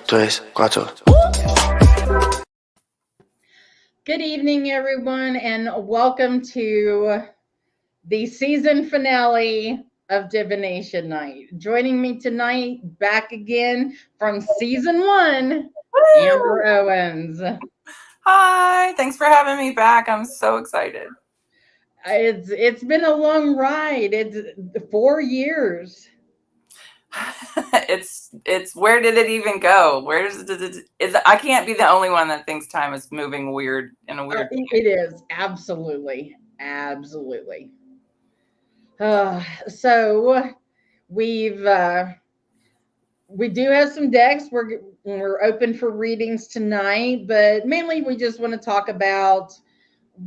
3, 4. Good evening, everyone, and welcome to the season finale of Divination Night. Joining me tonight, back again from season 1, Amber Owens. Hi, thanks for having me back. I'm so excited. It's been a long ride. It's 4 years. It's where did it even go? I can't be the only one that thinks time is moving weird in a weird way. It is absolutely. So we've we do have some decks. We're open for readings tonight, but mainly we just want to talk about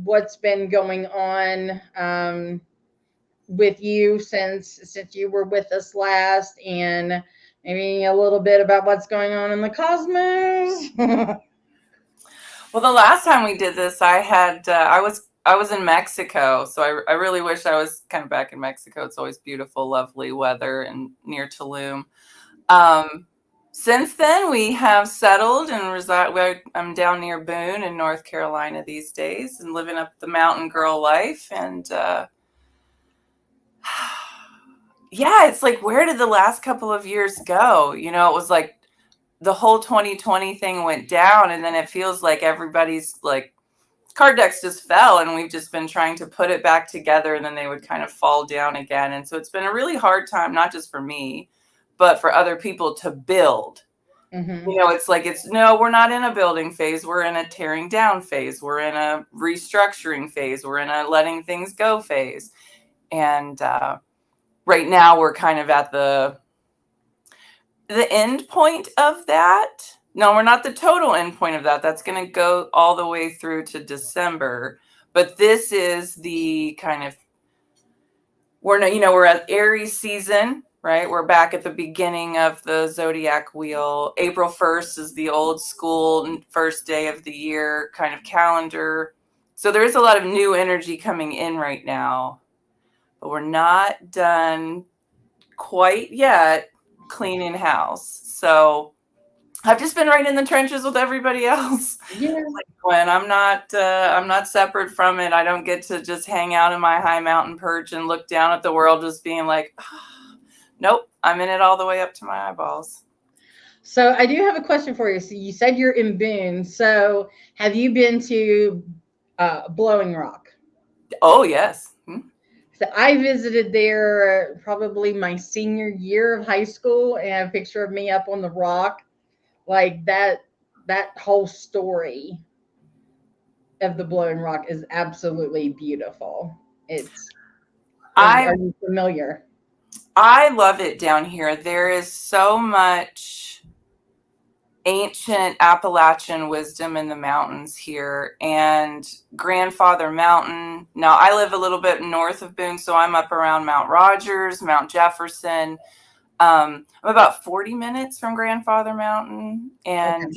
what's been going on with you since you were with us last, and maybe a little bit about what's going on in the cosmos. Well, the last time we did this, I was in Mexico, so I really wish I was kind of back in Mexico. It's always beautiful, lovely weather and near Tulum. Since then, we have settled and reside. I'm down near Boone in North Carolina these days and living up the mountain girl life. And yeah, it's like, where did the last couple of years go? You know, it was like the whole 2020 thing went down, and then it feels like everybody's like card decks just fell, and we've just been trying to put it back together, and then they would kind of fall down again. And so it's been a really hard time, not just for me, but for other people to build. Mm-hmm. You know, it's like, no, we're not in a building phase. We're in a tearing down phase. We're in a restructuring phase. We're in a letting things go phase. And right now we're kind of at the end point of that. No, we're not the total end point of that. That's going to go all the way through to December. But this is the kind of, we're at Aries season, right? We're back at the beginning of the zodiac wheel. April 1st is the old school first day of the year kind of calendar. So there is a lot of new energy coming in right now, but we're not done quite yet cleaning house. So I've just been right in the trenches with everybody else. Yeah. Like, when I'm not separate from it. I don't get to just hang out in my high mountain perch and look down at the world just being like, oh, nope, I'm in it all the way up to my eyeballs. So I do have a question for you. So you said you're in Boone. So have you been to Blowing Rock? Oh, yes. So I visited there probably my senior year of high school, and I have a picture of me up on the rock. Like that whole story of the Blowing Rock is absolutely beautiful. Are you familiar? I love it down here. There is so much ancient Appalachian wisdom in the mountains here, and Grandfather Mountain. Now, I live a little bit north of Boone, so I'm up around Mount Rogers, Mount Jefferson. I'm about 40 minutes from Grandfather Mountain, and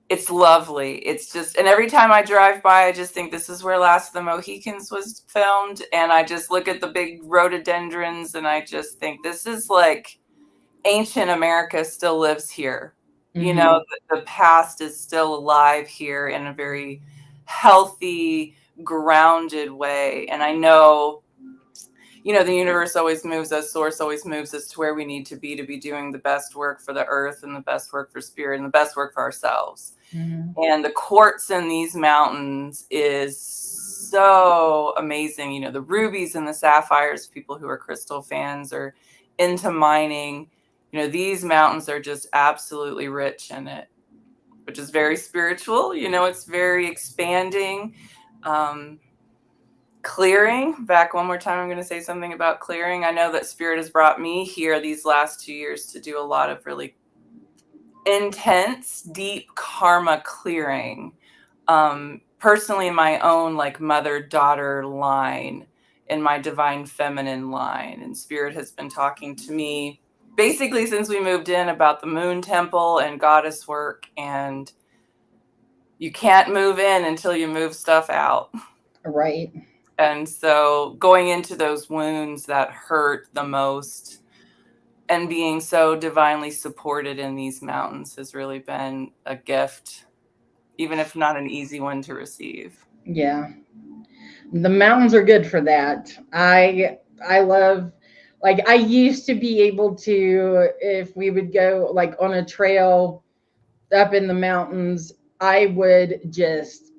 it's lovely. It's just, and every time I drive by, I just think this is where Last of the Mohicans was filmed, and I just look at the big rhododendrons, and I just think this is like ancient America still lives here. Mm-hmm. You know, the past is still alive here in a very healthy, grounded way. And I know, you know, the universe always moves us, source always moves us to where we need to be doing the best work for the earth and the best work for spirit and the best work for ourselves. Mm-hmm. And the quartz in these mountains is so amazing. You know, the rubies and the sapphires, people who are crystal fans or into mining, you know, these mountains are just absolutely rich in it, which is very spiritual. You know, it's very expanding. Clearing, back one more time, I'm going to say something about clearing. I know that Spirit has brought me here these last 2 years to do a lot of really intense, deep karma clearing. Personally, in my own like mother-daughter line, in my divine feminine line. And Spirit has been talking to me basically since we moved in about the moon temple and goddess work. And you can't move in until you move stuff out. Right. And so going into those wounds that hurt the most and being so divinely supported in these mountains has really been a gift, even if not an easy one to receive. Yeah. The mountains are good for that. I love, like, I used to be able to, if we would go like on a trail up in the mountains, I would just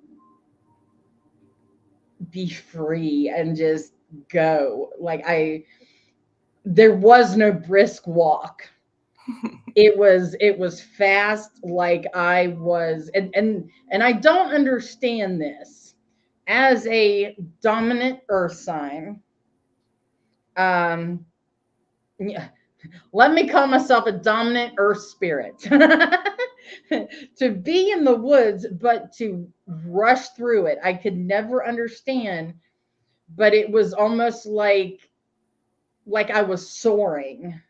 be free and just go. Like, there was no brisk walk. It was fast, like I was, and I don't understand this. As a dominant earth sign, um yeah, let me call myself a dominant earth spirit. To be in the woods, but to rush through it, I could never understand. But it was almost like I was soaring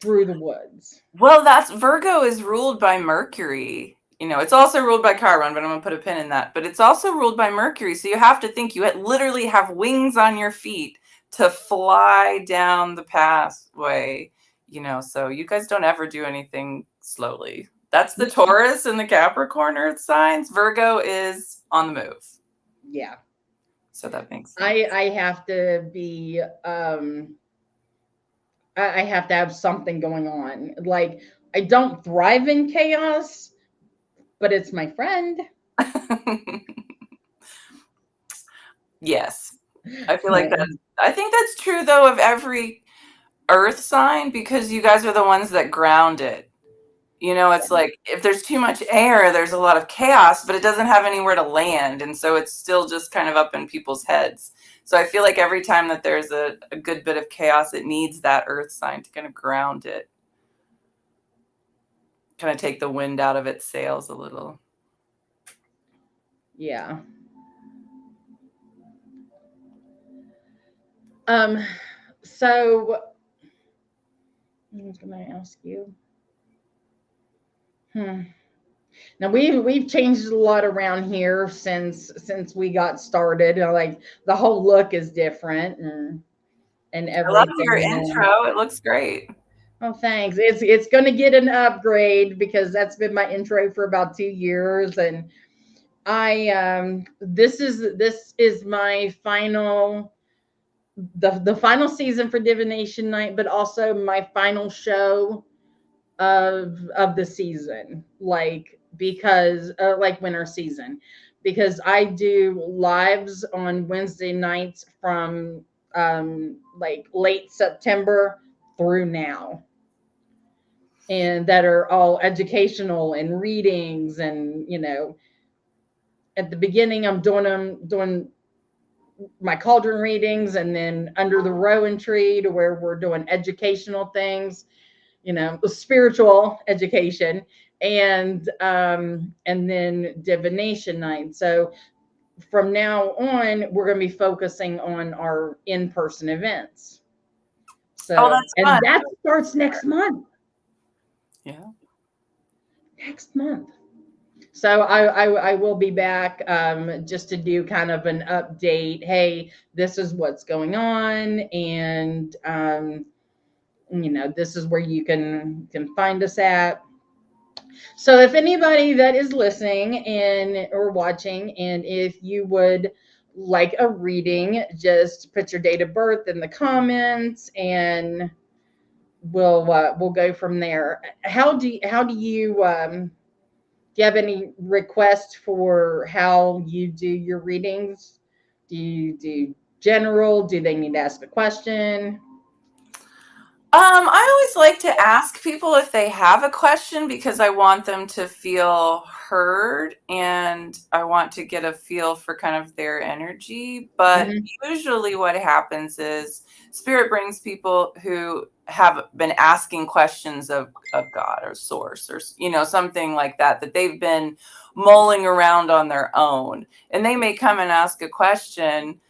through the woods. Well, that's Virgo is ruled by Mercury. You know, it's also ruled by Chiron, but I'm going to put a pin in that. But it's also ruled by Mercury. So you have to think you literally have wings on your feet to fly down the pathway, you know. So you guys don't ever do anything slowly. That's the Taurus and the Capricorn earth signs. Virgo is on the move. Yeah. So that makes sense. I have to be I have to have something going on. Like, I don't thrive in chaos, but it's my friend. Yes. I feel like I think that's true though of every earth sign, because you guys are the ones that ground it. You know, it's like if there's too much air, there's a lot of chaos, but it doesn't have anywhere to land. And so it's still just kind of up in people's heads. So I feel like every time that there's a good bit of chaos, it needs that earth sign to kind of ground it, kind of take the wind out of its sails a little. Yeah. So I was gonna ask you. Now we've changed a lot around here since we got started. Like, the whole look is different and I love your everything. intro. It looks great. Oh, thanks. It's going to get an upgrade because that's been my intro for about 2 years, and I this is my the final season for Divination Night, but also my final show of the season, like, because like winter season, because I do lives on Wednesday nights from like late September through now, and that are all educational and readings. And at the beginning I'm doing my cauldron readings, and then under the rowan tree to where we're doing educational things, spiritual education, and then divination night. So from now on, we're going to be focusing on our in-person events. So, that's and fun. that starts next month. Yeah. Next month. So I will be back just to do kind of an update. Hey, this is what's going on, and this is where you can find us at. So if anybody that is listening and or watching, and if you would like a reading, just put your date of birth in the comments, and we'll go from there. How do you have any requests for how you do your readings? Do you do general? Do they need to ask a question? I always like to ask people if they have a question, because I want them to feel heard and I want to get a feel for kind of their energy. But usually what happens is Spirit brings people who have been asking questions of God or source, or, something like that they've been mulling around on their own. And they may come and ask a question,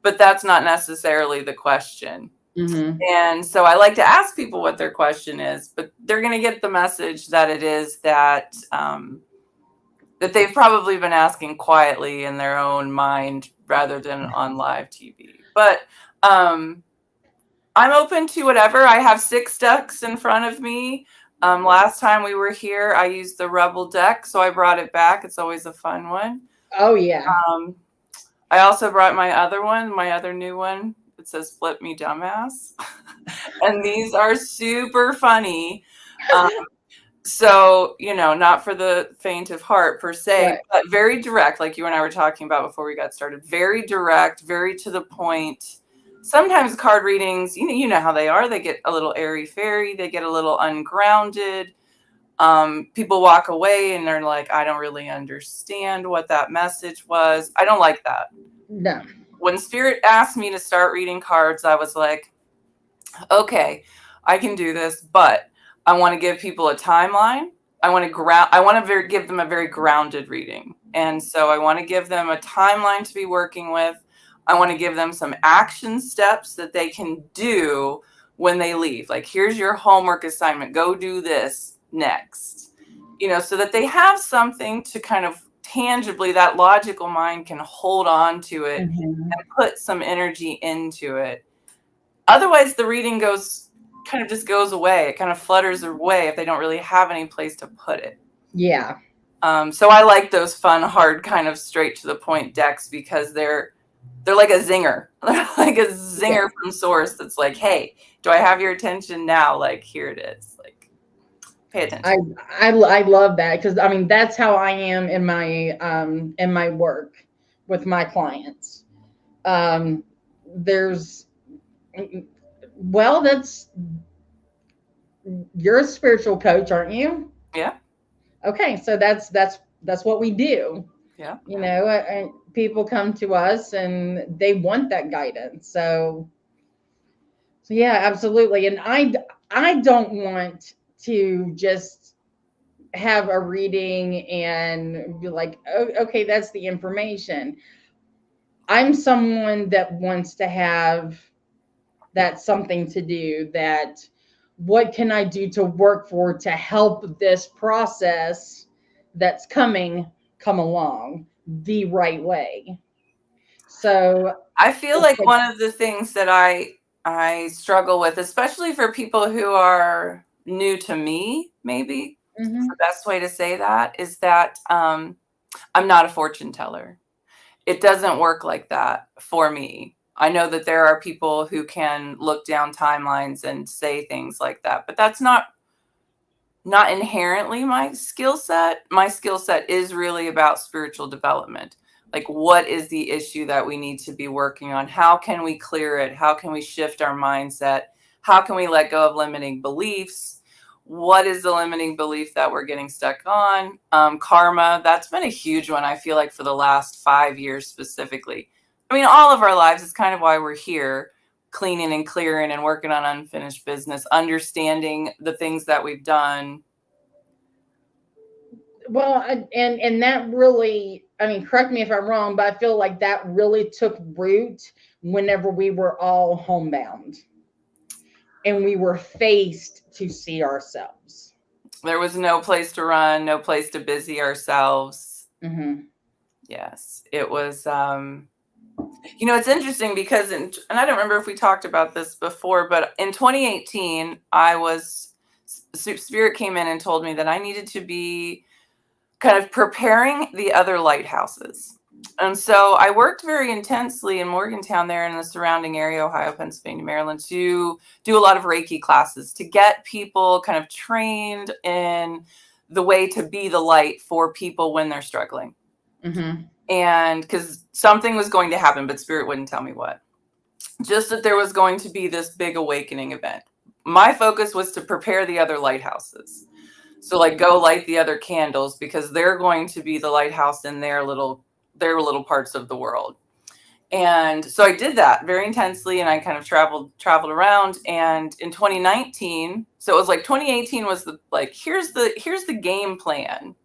but that's not necessarily the question. And so I like to ask people what their question is, but they're going to get the message that it is that they've probably been asking quietly in their own mind rather than on live TV. But I'm open to whatever. I have 6 decks in front of me. Last time we were here, I used the Rebel deck, so I brought it back. It's always a fun one. Oh yeah. I also brought my other one, my other new one. It says "Flip Me, Dumbass," and these are super funny. So, not for the faint of heart per se, Right. but very direct, like you and I were talking about before we got started. Very direct, very to the point. Sometimes card readings, you know how they are. They get a little airy-fairy. They get a little ungrounded. People walk away and they're like, I don't really understand what that message was. I don't like that. No. When Spirit asked me to start reading cards, I was like, okay, I can do this, but I want to give people a timeline. I want to give them a very grounded reading. And so I want to give them a timeline to be working with. I want to give them some action steps that they can do when they leave. Like, here's your homework assignment. Go do this next. So that they have something to kind of tangibly, that logical mind can hold on to it and put some energy into it. Otherwise, the reading kind of just goes away. It kind of flutters away if they don't really have any place to put it. Yeah. So I like those fun, hard, kind of straight to the point decks because they're like a zinger. They're like a zinger from source that's like, hey, do I have your attention now? Like, here it is. Like, pay attention. I love that because that's how I am in my work with my clients. There's that's you're a spiritual coach, aren't you? Yeah. Okay, so that's what we do. Yeah. People come to us and they want that guidance. So yeah, absolutely. And I don't want to just have a reading and be like, oh, okay, that's the information. I'm someone that wants to have that something to do, that what can I do to work for to help this process that's come along the right way. So I feel like one of the things that I struggle with, especially for people who are new to me, maybe the best way to say that is that I'm not a fortune teller. It doesn't work like that for me. I know that there are people who can look down timelines and say things like that, but that's not inherently my skill set. My skill set is really about spiritual development. Like, what is the issue that we need to be working on? How can we clear it? How can we shift our mindset? How can we let go of limiting beliefs? What is the limiting belief that we're getting stuck on? Karma, that's been a huge one, I feel like, for the last 5 years specifically. All of our lives is kind of why we're here, cleaning and clearing and working on unfinished business, understanding the things that we've done. Well, and that really, correct me if I'm wrong, but I feel like that really took root whenever we were all homebound and we were faced to see ourselves. There was no place to run, no place to busy ourselves. Yes, it was. It's interesting because, and I don't remember if we talked about this before, but in 2018, Spirit came in and told me that I needed to be kind of preparing the other lighthouses. And so I worked very intensely in Morgantown there in the surrounding area, Ohio, Pennsylvania, Maryland, to do a lot of Reiki classes to get people kind of trained in the way to be the light for people when they're struggling. And because something was going to happen, but Spirit wouldn't tell me what. Just that there was going to be this big awakening event. My focus was to prepare the other lighthouses. So like, go light the other candles because they're going to be the lighthouse in their little parts of the world. And so I did that very intensely, and I kind of traveled around. And in 2019, so it was like 2018 was here's the game plan.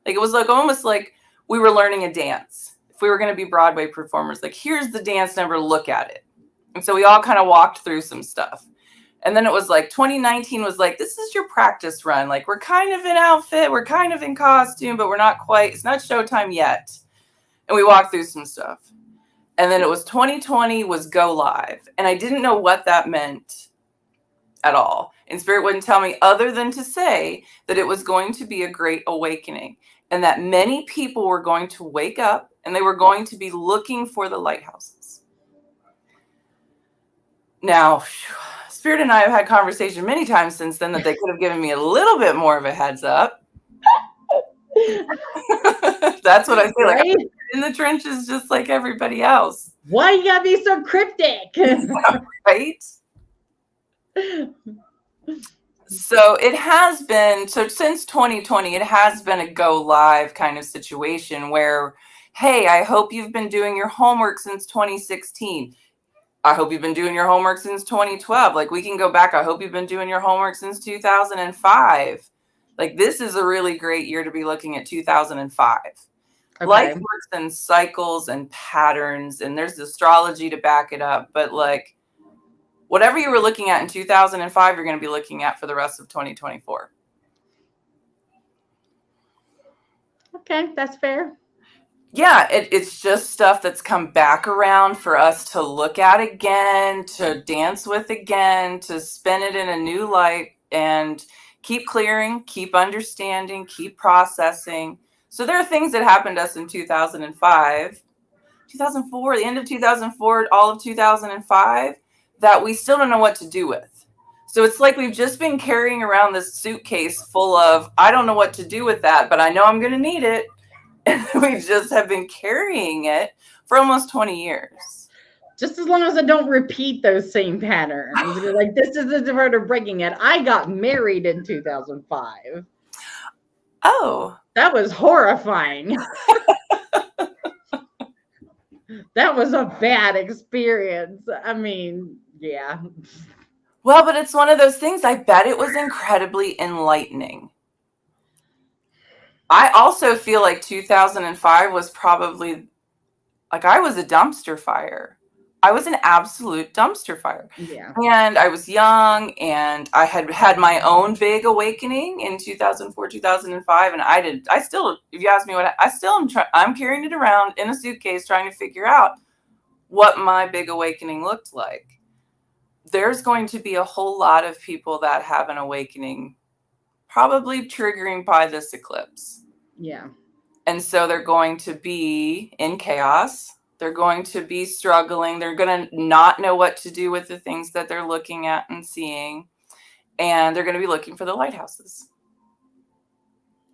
Like, it was like almost like we were learning a dance. If we were going to be Broadway performers, like, here's the dance number, look at it. And so we all kind of walked through some stuff. And then it was like 2019 was like, this is your practice run. Like, we're kind of in outfit, we're kind of in costume, but we're not quite, it's not showtime yet. And we walked through some stuff. And then it was 2020 was go live. And I didn't know what that meant at all. And Spirit wouldn't tell me other than to say that it was going to be a great awakening and that many people were going to wake up and they were going to be looking for the lighthouses. Now, Spirit and I have had conversation many times since then that they could have given me a little bit more of a heads up. That's what I feel right? like. I'm in the trenches just like everybody else. Why you gotta be so cryptic? Right? So it has been, so since 2020, it has been a go live kind of situation where, hey, I hope you've been doing your homework since 2016. I hope you've been doing your homework since 2012. Like we can go back. I hope you've been doing your homework since 2005. Like this is a really great year to be looking at 2005. Okay. Life works in cycles and patterns, and there's astrology to back it up. But like whatever you were looking at in 2005, you're going to be looking at for the rest of 2024. Okay, that's fair. Yeah, it's just stuff that's come back around for us to look at again, to dance with again, to spin it in a new light and keep clearing, keep understanding, keep processing. So there are things that happened to us in 2005, 2004, the end of 2004, all of 2005, that we still don't know what to do with. So it's like we've just been carrying around this suitcase full of, I don't know what to do with that, but I know I'm going to need it. And we just have been carrying it for almost 20 years. Just as long as I don't repeat those same patterns. Like, this is the part of breaking it. I got married in 2005. Oh. That was horrifying. That was a bad experience. I mean, yeah. Well, but it's one of those things. I bet it was incredibly enlightening. I also feel like 2005 was probably, like, I was a dumpster fire. I was an absolute dumpster fire. Yeah. And I was young and I had had my own big awakening in 2004, 2005. And I still, if you ask me what, I'm carrying it around in a suitcase trying to figure out what my big awakening looked like. There's going to be a whole lot of people that have an awakening, probably triggering by this eclipse. Yeah. And so they're going to be in chaos. They're going to be struggling. They're going to not know what to do with the things that they're looking at and seeing. And they're going to be looking for the lighthouses.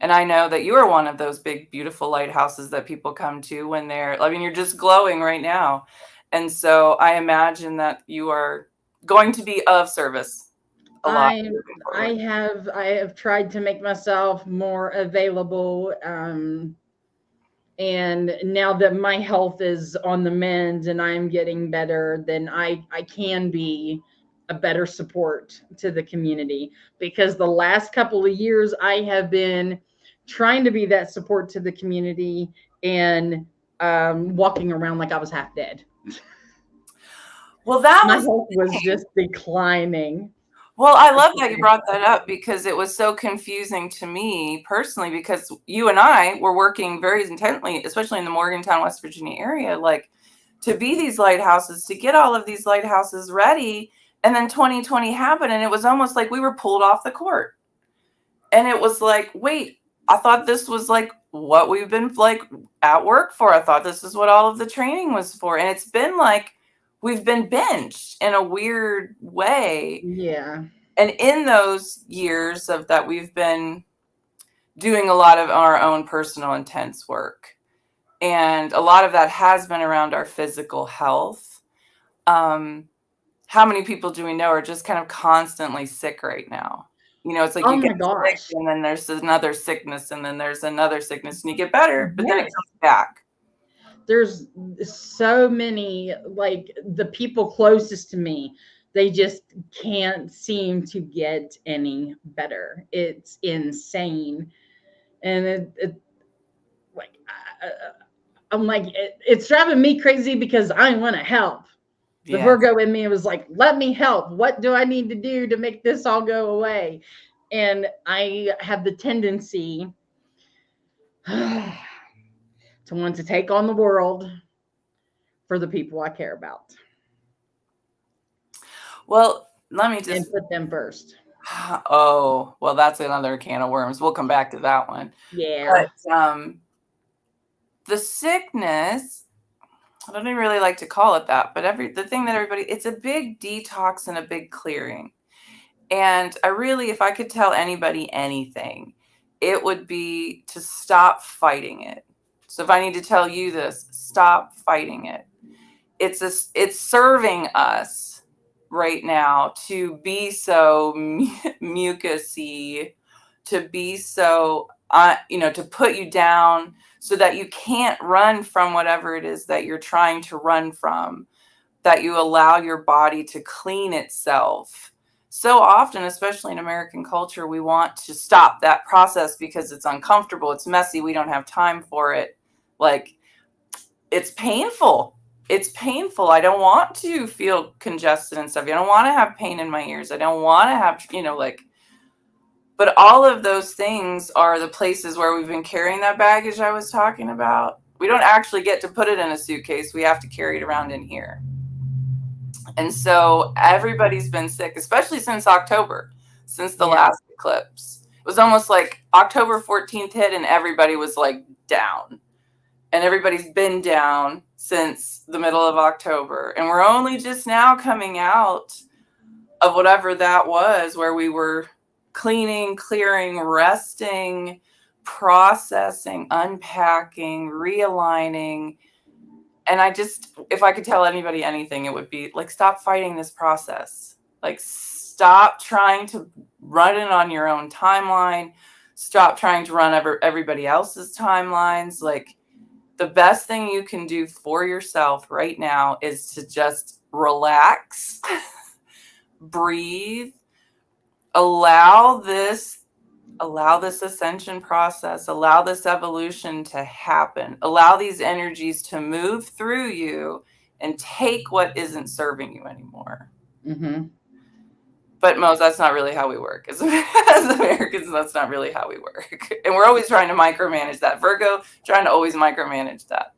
And I know that you are one of those big, beautiful lighthouses that people come to when you're just glowing right now. And so I imagine that you are going to be of service. I have tried to make myself more available. And now that my health is on the mend and I'm getting better, then I can be a better support to the community, because the last couple of years I have been trying to be that support to the community and walking around like I was half dead. Well, my health was just declining. Well, I love that you brought that up, because it was so confusing to me personally, because you and I were working very intently, especially in the Morgantown, West Virginia area, like to be these lighthouses, to get all of these lighthouses ready. And then 2020 happened and it was almost like we were pulled off the court. And it was like, wait, I thought this was like what we've been like at work for. I thought this is what all of the training was for. And it's been like, we've been benched in a weird way. Yeah. And in those years of that, we've been doing a lot of our own personal intense work. And a lot of that has been around our physical health. How many people do we know are just kind of constantly sick right now? You know, it's like you get sick and then there's another sickness and then there's another sickness and you get better, but then it comes back. There's so many, like the people closest to me, they just can't seem to get any better. It's insane. And I'm like, it's driving me crazy because I want to help. The Virgo in me was like, let me help. What do I need to do to make this all go away? And I have the tendency to want to take on the world, for the people I care about. Well, let me just and put them first. Oh, well, that's another can of worms. We'll come back to that one. Yeah. But the sickness, I don't even really like to call it that, but the thing that everybody, it's a big detox and a big clearing. And I really, if I could tell anybody anything, it would be to stop fighting it. So if I need to tell you this, stop fighting it. It's serving us right now to be so mucusy, to be so, to put you down so that you can't run from whatever it is that you're trying to run from, that you allow your body to clean itself. So often, especially in American culture, we want to stop that process because it's uncomfortable, it's messy, we don't have time for it. Like, it's painful. It's painful. I don't want to feel congested and stuff. I don't want to have pain in my ears. I don't want to have, but all of those things are the places where we've been carrying that baggage I was talking about. We don't actually get to put it in a suitcase. We have to carry it around in here. And so everybody's been sick, especially since October, since the last eclipse. It was almost like October 14th hit and everybody was like down. And everybody's been down since the middle of October. And we're only just now coming out of whatever that was, where we were cleaning, clearing, resting, processing, unpacking, realigning. And if I could tell anybody anything, it would be like, stop fighting this process. Like, stop trying to run it on your own timeline. Stop trying to run everybody else's timelines. Like, the best thing you can do for yourself right now is to just relax, breathe, allow this ascension process, allow this evolution to happen, allow these energies to move through you and take what isn't serving you anymore. Mm-hmm. But most, that's not really how we work. As Americans, that's not really how we work. And we're always trying to micromanage that. Virgo, trying to always micromanage that.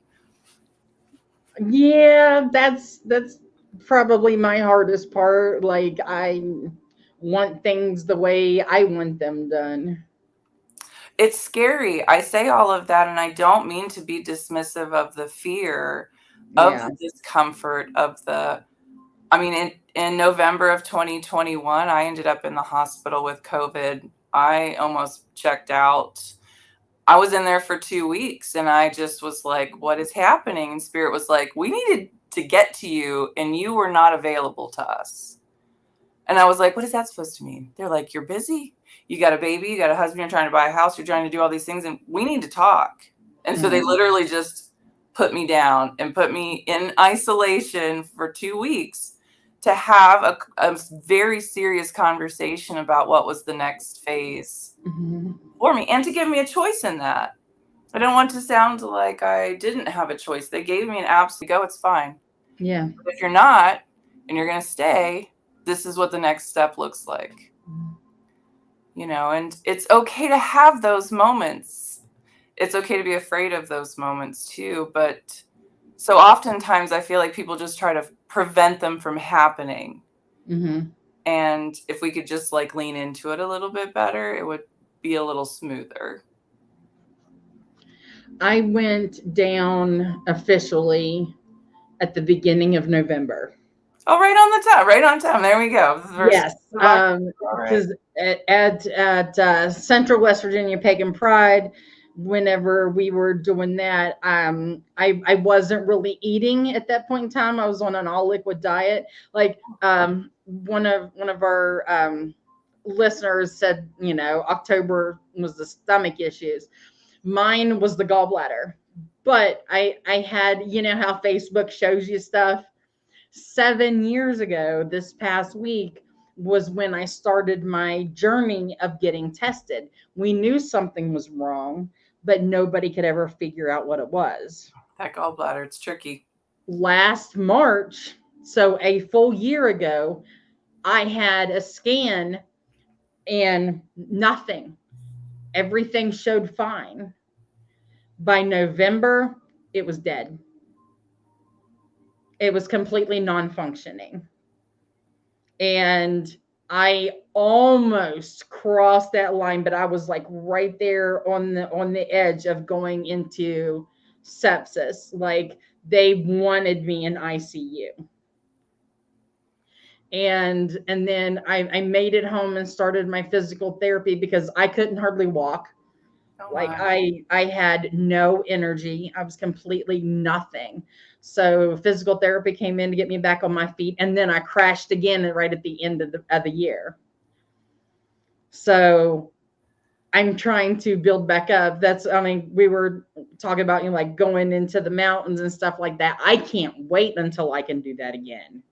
Yeah, that's probably my hardest part. Like, I want things the way I want them done. It's scary. I say all of that, and I don't mean to be dismissive of the fear, of the discomfort, in November of 2021, I ended up in the hospital with COVID. I almost checked out. I was in there for 2 weeks, and I just was like, what is happening? And Spirit was like, we needed to get to you, and you were not available to us. And I was like, what is that supposed to mean? They're like, you're busy. You got a baby, you got a husband, you're trying to buy a house, you're trying to do all these things, and we need to talk. And so they literally just put me down and put me in isolation for 2 weeks to have a very serious conversation about what was the next phase for me, and to give me a choice in that. I don't want to sound like I didn't have a choice. They gave me an absolute go, it's fine. Yeah. But if you're not, and you're going to stay, this is what the next step looks like. And it's okay to have those moments. It's okay to be afraid of those moments too. But so oftentimes I feel like people just try to prevent them from happening. Mm-hmm. And if we could just like lean into it a little bit better, it would be a little smoother. I went down officially at the beginning of November. Oh, right on the time, right on time. There we go. Yes, because at Central West Virginia Pagan Pride, whenever we were doing that, I wasn't really eating at that point in time. I was on an all liquid diet. Like, one of our listeners said, October was the stomach issues. Mine was the gallbladder. But I had, how Facebook shows you stuff. 7 years ago, this past week, was when I started my journey of getting tested. We knew something was wrong, but nobody could ever figure out what it was. That gallbladder, it's tricky. Last March, so a full year ago, I had a scan and nothing. Everything showed fine. By November, it was dead. It was completely non-functioning. And I almost crossed that line, but I was like right there on the edge of going into sepsis. Like they wanted me in ICU. And then I made it home and started my physical therapy because I couldn't hardly walk. Oh Like my. I had no energy. I was completely nothing. So physical therapy came in to get me back on my feet, and then I crashed again right at the end of the year. So I'm trying to build back up. That's, I mean, we were talking about, you know, like going into the mountains and stuff like that. I can't wait until I can do that again.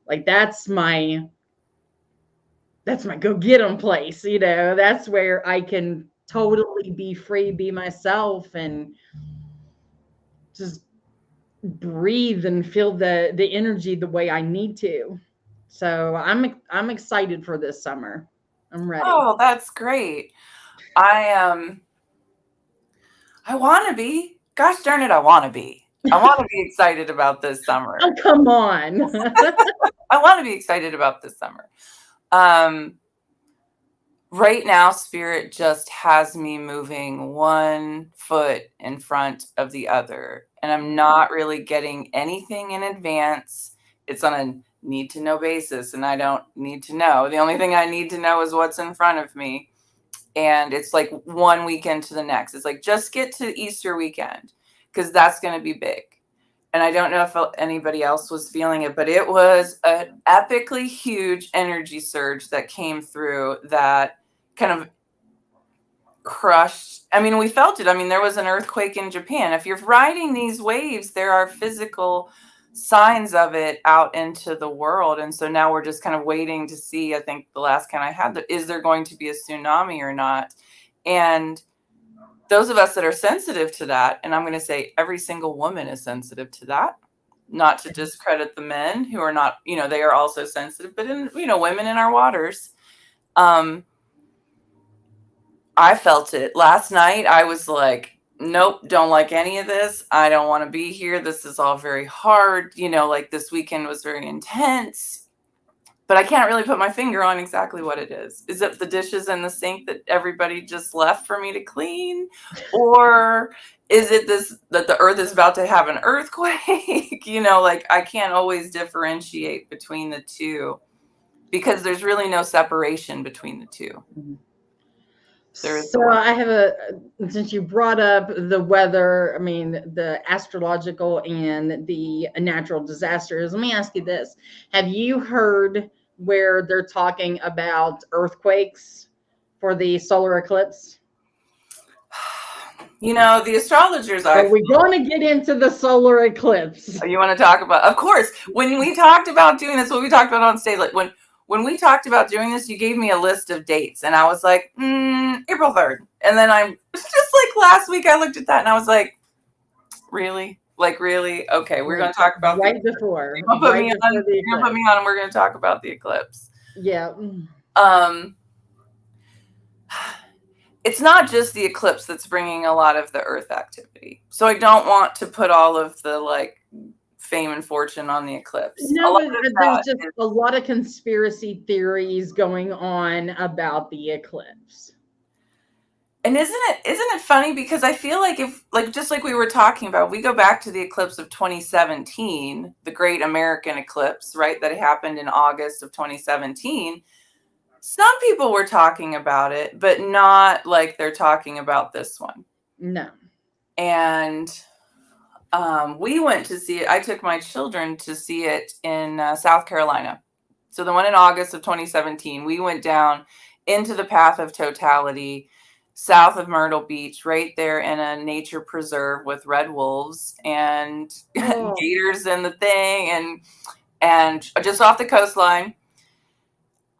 Like that's my go get 'em place, you know. That's where I can totally be free, be myself, and just breathe and feel the energy the way I need to. So I'm excited for this summer. I'm ready. Oh, that's great. I I want to be. Gosh darn it, I want to be. I want to be excited about this Oh, summer. come on. I want to be excited about this summer. Um, right now, Spirit just has me moving one foot in front of the other, and I'm not really getting anything in advance. It's on a need to know basis, and I don't need to know. The only thing I need to know is what's in front of me. And it's like one weekend to the next. It's like, just get to Easter weekend because that's going to be big. And I don't know if anybody else was feeling it, but it was an epically huge energy surge that came through that kind of crushed. I mean, we felt it. I mean, there was an earthquake in Japan. If you're riding these waves, there are physical signs of it out into the world. And so now we're just kind of waiting to see. I think the last count I had, is there going to be a tsunami or not? And those of us that are sensitive to that, and I'm going to say every single woman is sensitive to that, not to discredit the men who are not, you know, they are also sensitive, but in, you know, women in our waters. I felt it last night. I was like, nope, don't like any of this. I don't want to be here. This is all very hard. You know, like this weekend was very intense, but I can't really put my finger on exactly what it is. Is it the dishes in the sink that everybody just left for me to clean? Or is it this, that the earth is about to have an earthquake? You know, like I can't always differentiate between the two because there's really no separation between the two. There is the So one. I have a, since you brought up the weather, I mean, the astrological and the natural disasters, let me ask you this. Have you heard where they're talking about earthquakes for the solar eclipse? You know, the astrologers Are I we going to get into the solar eclipse? you want to talk about, of course, when we talked about doing this, what we talked about on stage, like when we talked about doing this, you gave me a list of dates and I was like, April 3rd. And then I'm just like last week I looked at that and I was like, really? Like really? Okay, we're gonna talk about right before, you're gonna put right me on, before the you're gonna put eclipse. me on and we're gonna talk about the eclipse. Yeah. Um it's not just the eclipse that's bringing a lot of the earth activity. So I don't want to put all of the like fame and fortune on the eclipse. A No, lot but of there's that just is, a lot of conspiracy theories going on about the eclipse. and isn't it funny because I feel like if like just like we were talking about, we go back to the eclipse of 2017, the Great American Eclipse, right, that happened in August of 2017. Some people were talking about it, but not like they're talking about this one. No. And we went to see it. I took my children to see it in South Carolina. So the one in August of 2017, we went down into the path of totality, south of Myrtle Beach, right there in a nature preserve with red wolves and gators in the thing, and just off the coastline.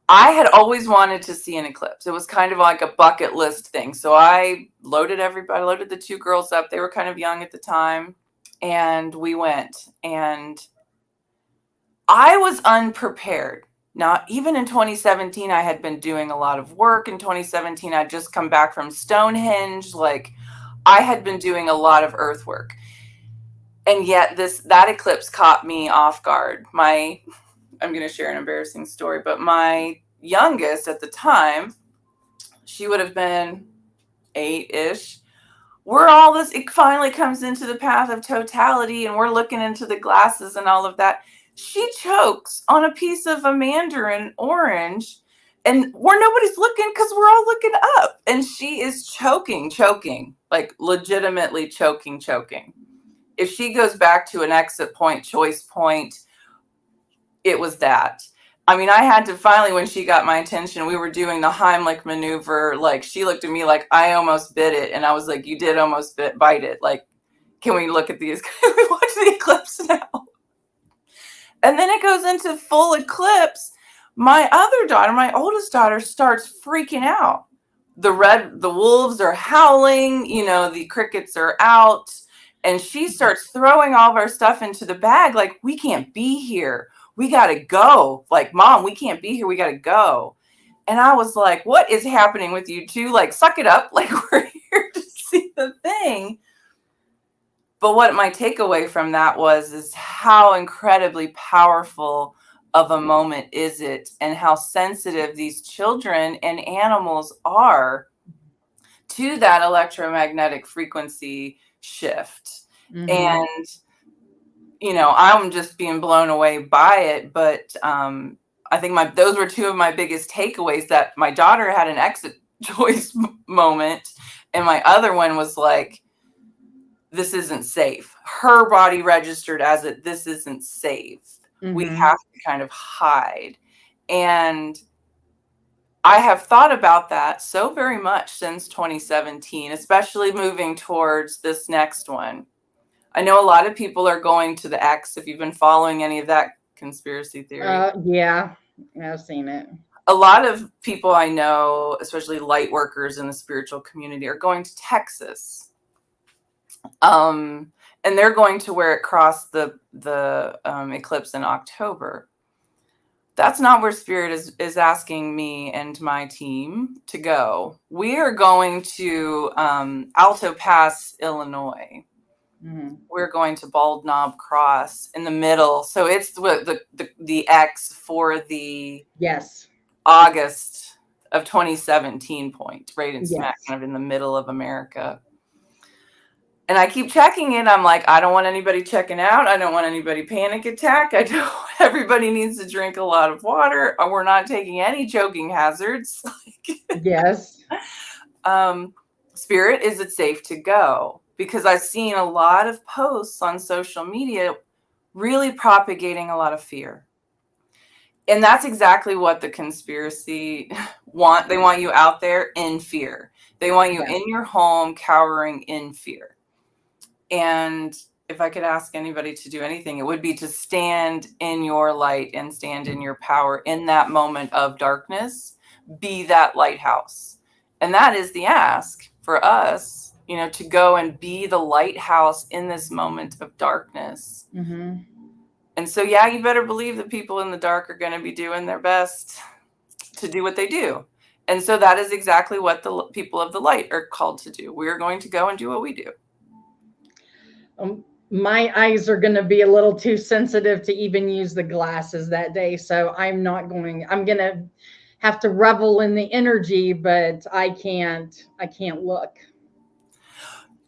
I had always wanted to see an eclipse. It was kind of like a bucket list thing. So I loaded the two girls up. They were kind of young at the time. And we went. And I was unprepared. Now, even in 2017, I had been doing a lot of work. In 2017, I'd just come back from Stonehenge. Like, I had been doing a lot of earth work. And yet that eclipse caught me off guard. I'm going to share an embarrassing story, but my youngest at the time, she would have been 8-ish. It finally comes into the path of totality, and we're looking into the glasses and all of that. She chokes on a piece of a mandarin orange, and where nobody's looking because we're all looking up, and she is choking, like legitimately choking. If she goes back to an exit point, choice point, it was that. I mean, I had to finally, when she got my attention, we were doing the Heimlich maneuver. Like, she looked at me like I almost bit it. And I was like, you did almost bite it. Like, can we look at these? Can we watch the eclipse now? And then it goes into full eclipse. My other daughter, my oldest daughter, starts freaking out. The wolves are howling, the crickets are out. And she starts throwing all of our stuff into the bag. Like, we can't be here. We got to go. Like, Mom, we can't be here. We got to go. And I was like, what is happening with you two? Like, suck it up. Like, we're here to see the thing. But what my takeaway from that is how incredibly powerful of a moment is it, and how sensitive these children and animals are to that electromagnetic frequency shift. Mm-hmm. And I'm just being blown away by it. But I think those were two of my biggest takeaways, that my daughter had an exit choice moment, and my other one was like, this isn't safe. Her body registered as this isn't safe. Mm-hmm. We have to kind of hide. And I have thought about that so very much since 2017, especially moving towards this next one. I know a lot of people are going to the X, if you've been following any of that conspiracy theory. Yeah, I've seen it. A lot of people I know, especially light workers in the spiritual community, are going to Texas. And they're going to where it crossed the eclipse in October. That's not where Spirit is asking me and my team to go. We are going to Alto Pass, Illinois. Mm-hmm. We're going to Bald Knob Cross in the middle. So it's the X for the August of 2017 point, right in smack kind of in the middle of America. And I keep checking it. I'm like, I don't want anybody checking out. I don't want anybody panic attack. Everybody needs to drink a lot of water. We're not taking any choking hazards. Yes. Spirit, is it safe to go? Because I've seen a lot of posts on social media really propagating a lot of fear. And that's exactly what the conspiracy want. They want you out there in fear. They want you in your home cowering in fear. And if I could ask anybody to do anything, it would be to stand in your light and stand in your power in that moment of darkness. Be that lighthouse. And that is the ask for us, to go and be the lighthouse in this moment of darkness. Mm-hmm. And so, you better believe the people in the dark are going to be doing their best to do what they do. And so that is exactly what the people of the light are called to do. We're going to go and do what we do. My eyes are going to be a little too sensitive to even use the glasses that day. So I'm going to have to revel in the energy, but I can't look.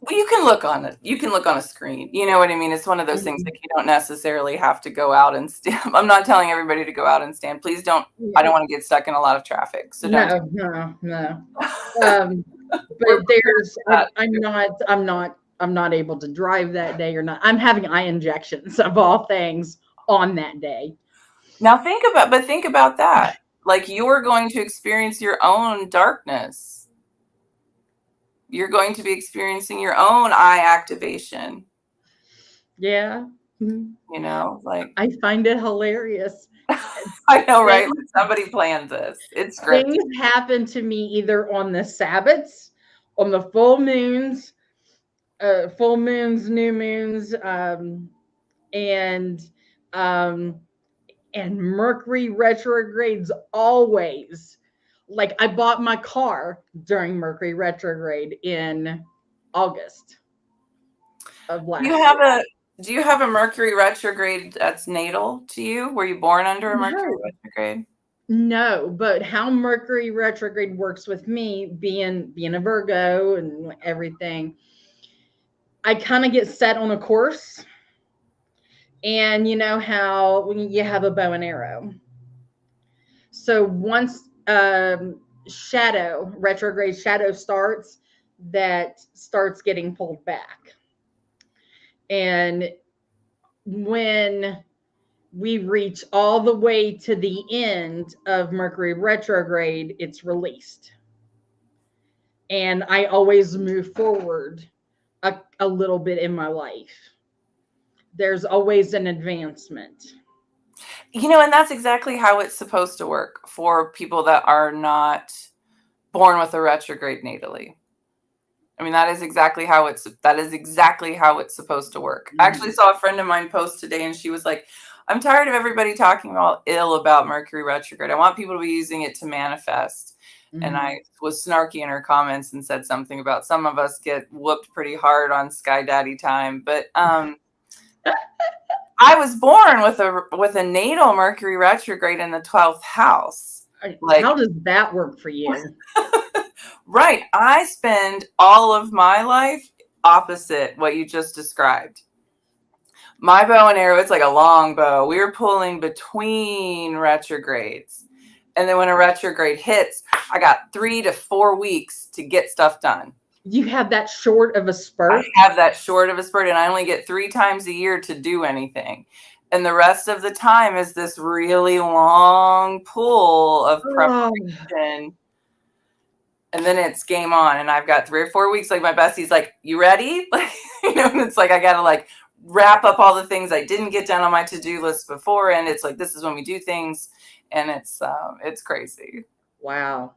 Well, you can look on it. You can look on a screen. You know what I mean? It's one of those things that you don't necessarily have to go out and stand. I'm not telling everybody to go out and stand. Please don't. Yeah. I don't want to get stuck in a lot of traffic. So don't. No. But I'm not able to drive that day or not. I'm having eye injections of all things on that day. Now think about that. Like, you're going to experience your own darkness. You're going to be experiencing your own eye activation. Yeah. Like, I find it hilarious. I know, right? Somebody planned this. It's great. Things happen to me either on the Sabbaths, on the full moons, new moons, and Mercury retrogrades always. Like, I bought my car during Mercury retrograde in August of last year. Do you have a Mercury retrograde that's natal to you? Were you born under a Mercury No, retrograde? no, but how Mercury retrograde works with me, being a Virgo and everything, I kind of get set on a course, and you know how when you have a bow and arrow. So once shadow retrograde shadow starts, that starts getting pulled back, and when we reach all the way to the end of Mercury retrograde, it's released. And I always move forward a little bit in my life. There's always an advancement. And that's exactly how it's supposed to work for people that are not born with a retrograde natally. I mean, that is exactly how it's supposed to work. I actually saw a friend of mine post today, and she was like, I'm tired of everybody talking ill about Mercury retrograde. I want people to be using it to manifest. Mm-hmm. And I was snarky in her comments and said something about some of us get whooped pretty hard on Sky Daddy time. But I was born with a natal Mercury retrograde in the 12th house. How does that work for you? Right. I spend all of my life opposite what you just described. My bow and arrow, it's like a long bow. We were pulling between retrogrades. And then when a retrograde hits, I got 3 to 4 weeks to get stuff done. You have that short of a spurt? I have that short of a spurt, and I only get 3 times a year to do anything. And the rest of the time is this really long pull of preparation. And then it's game on. And I've got 3 or 4 weeks. Like my bestie's like, you ready? Like, and it's like, I got to like wrap up all the things I didn't get done on my to-do list before. And it's like, this is when we do things. And it's crazy. Wow.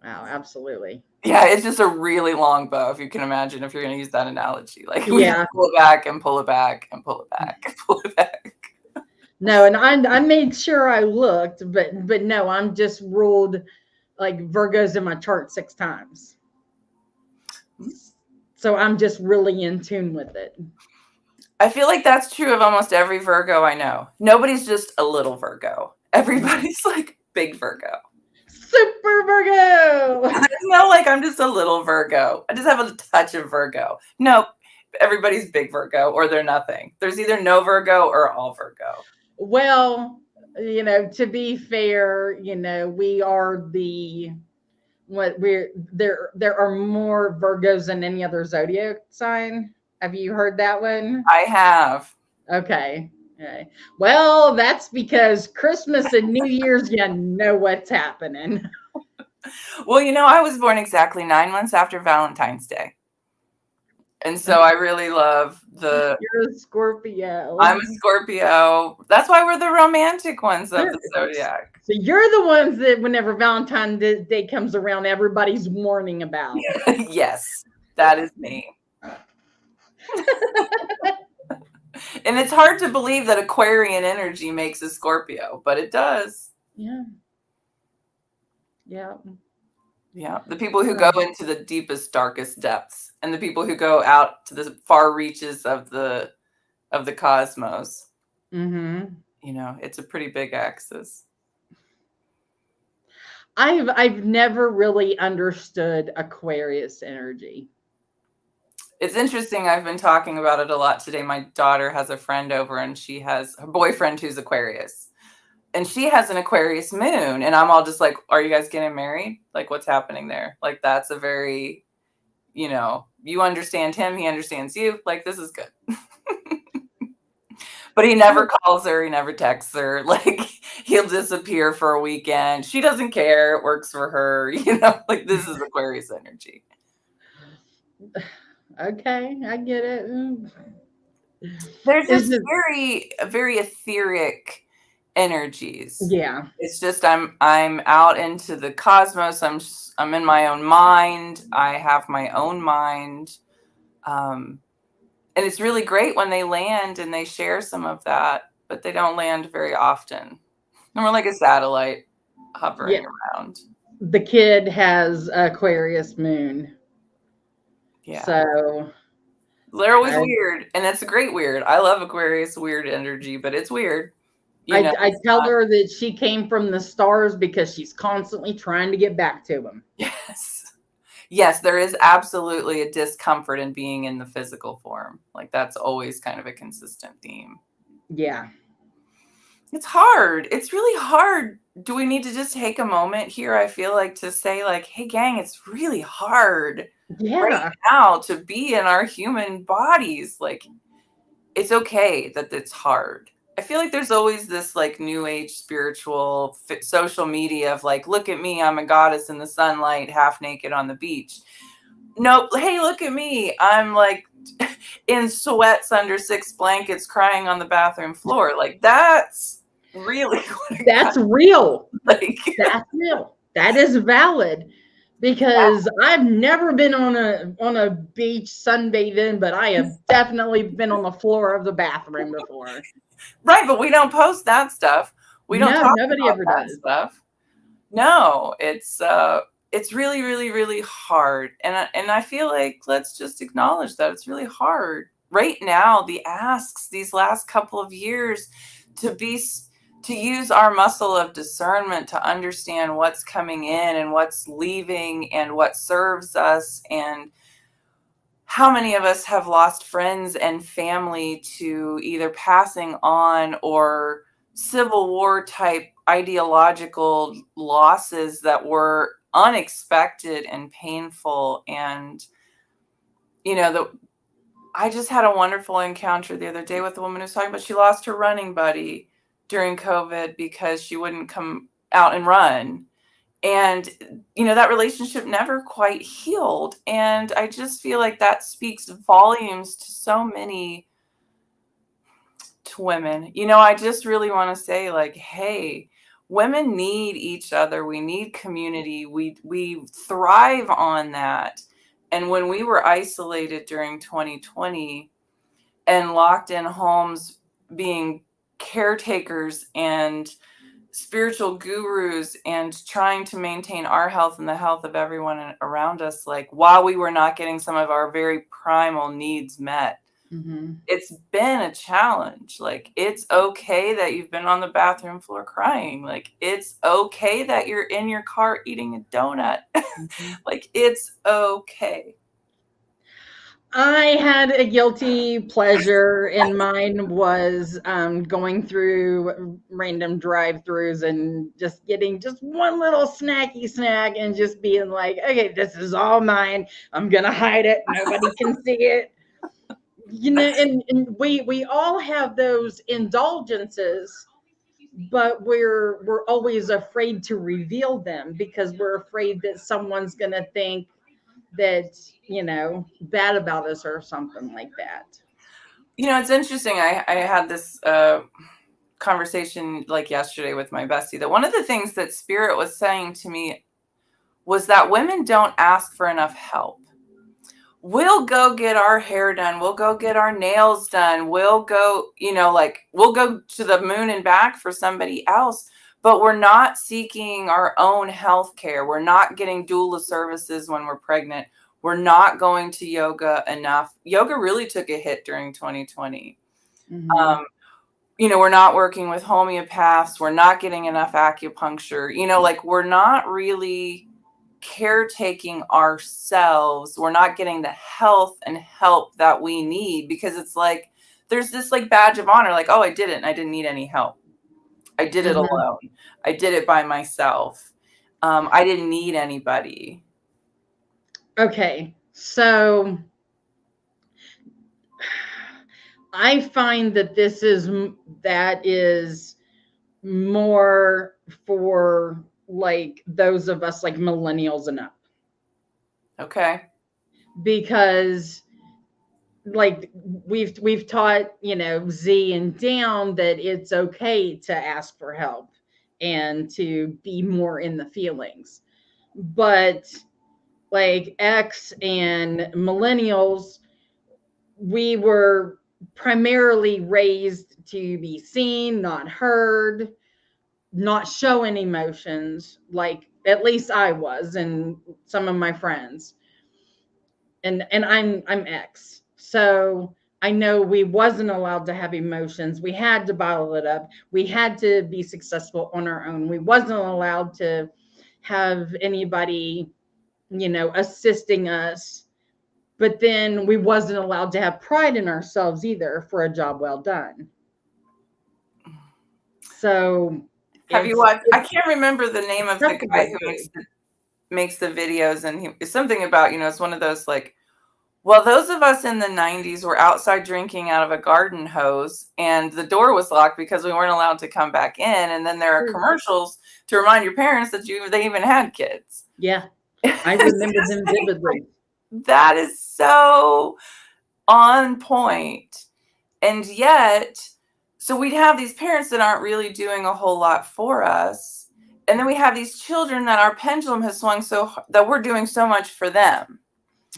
Absolutely. Yeah. It's just a really long bow. If you can imagine, if you're going to use that analogy, like we pull it back and pull it back and pull it back and pull it back. No. And I made sure I looked, but no, I'm just ruled like Virgo's in my chart 6 times. So I'm just really in tune with it. I feel like that's true of almost every Virgo I know. Nobody's just a little Virgo. Everybody's like big Virgo. Super Virgo. There's no like I'm just a little Virgo. I just have a touch of Virgo. No, everybody's big Virgo or they're nothing. There's either no Virgo or all Virgo. Well, to be fair, we are there are more Virgos than any other zodiac sign. Have you heard that one? I have. Okay. Well, that's because Christmas and New Year's, you know what's happening. Well, I was born exactly 9 months after Valentine's Day. And so I really love You're a Scorpio. I'm a Scorpio. That's why we're the romantic ones of the zodiac. So you're the ones that whenever Valentine's Day comes around, everybody's warning about. Yes, that is me. And it's hard to believe that Aquarian energy makes a Scorpio, but it does. Yeah. The people who go into the deepest, darkest depths, and the people who go out to the far reaches of the cosmos. Mm-hmm. It's a pretty big axis. I've never really understood Aquarius energy. It's interesting. I've been talking about it a lot today. My daughter has a friend over, and she has her boyfriend who's Aquarius, and she has an Aquarius moon. And I'm all just like, are you guys getting married? Like, what's happening there? Like, that's a very, you understand him, he understands you. Like, this is good. But he never calls her. He never texts her. Like, he'll disappear for a weekend. She doesn't care. It works for her. Like, this is Aquarius energy. Okay, I get it. They're just very, very etheric energies. Yeah. It's just I'm out into the cosmos. I'm in my own mind. I have my own mind. And it's really great when they land and they share some of that, but they don't land very often. And we're like a satellite hovering around. The kid has Aquarius moon. Yeah. So They're always I, weird, and it's a great weird. I love Aquarius weird energy, but it's weird. I It's tell not. her that she came from the stars because she's constantly trying to get back to them. Yes. Yes, there is absolutely a discomfort in being in the physical form. Like that's always kind of a consistent theme. Yeah. It's hard. It's really hard. Do we need to just take a moment here, I feel like, to say like, hey gang, it's really hard right Yeah. now to be in our human bodies. Like it's okay that it's hard. I feel like there's always this like new age spiritual social media of like, look at me, I'm a goddess in the sunlight, half naked on the beach. No, hey, look at me. I'm like in sweats under 6 blankets crying on the bathroom floor. Like that's really what it got That's real. like. That's real. That is valid because I've never been on a beach sunbathing, but I have definitely been on the floor of the bathroom before. Right, but we don't post that stuff. We don't No, talk nobody about ever that does. stuff. No, it's really, really, really hard. And I feel like let's just acknowledge that it's really hard. Right now, the asks these last couple of years to be to use our muscle of discernment to understand what's coming in and what's leaving and what serves us, and how many of us have lost friends and family to either passing on or Civil War type ideological losses that were unexpected and painful. And, I just had a wonderful encounter the other day with a woman who's talking about she lost her running buddy during COVID because she wouldn't come out and run. And, that relationship never quite healed. And I just feel like that speaks volumes to so many to women. I just really want to say, like, hey, women need each other. We need community. We thrive on that. And when we were isolated during 2020 and locked in homes, being caretakers and spiritual gurus and trying to maintain our health and the health of everyone around us, like while we were not getting some of our very primal needs met, Mm-hmm. it's been a challenge. Like it's okay that you've been on the bathroom floor crying. Like it's okay that you're in your car eating a donut. Mm-hmm. Like it's okay. I had a guilty pleasure, and mine was going through random drive-throughs and just getting just one little snacky snack and just being like, okay, this is all mine. I'm gonna hide it. Nobody can see it. And we all have those indulgences, but we're always afraid to reveal them because we're afraid that someone's gonna think that bad about us or something like that. It's interesting. I had this conversation like yesterday with my bestie that one of the things that Spirit was saying to me was that women don't ask for enough help. We'll go get our hair done. We'll go get our nails done. We'll go, we'll go to the moon and back for somebody else, but we're not seeking our own health care. We're not getting doula services when we're pregnant. We're not going to yoga enough. Yoga really took a hit during 2020. Mm-hmm. We're not working with homeopaths. We're not getting enough acupuncture. Like we're not really caretaking ourselves. We're not getting the health and help that we need because it's like there's this like badge of honor, like, oh, I did it and I didn't need any help. I did it Mm-hmm. alone. I did it by myself. I didn't need anybody. Okay, so I find that that is more for like those of us like millennials and up, Okay. because like we've taught Z and down that it's okay to ask for help and to be more in the feelings, but like X and millennials, we were primarily raised to be seen, not heard, not showing emotions, like at least I was and some of my friends. And I'm X. So I know we wasn't allowed to have emotions. We had to bottle it up. We had to be successful on our own. We wasn't allowed to have anybody, assisting us. But then we wasn't allowed to have pride in ourselves either for a job well done. So have you watched? I can't remember the name of the guy who makes the videos, and it's something about, it's one of those like, well, those of us in the 90s were outside drinking out of a garden hose, and the door was locked because we weren't allowed to come back in. And then there are commercials to remind your parents that they even had kids. Yeah, I remember them vividly. That is so on point. And yet, so we'd have these parents that aren't really doing a whole lot for us. And then we have these children that our pendulum has swung so that we're doing so much for them.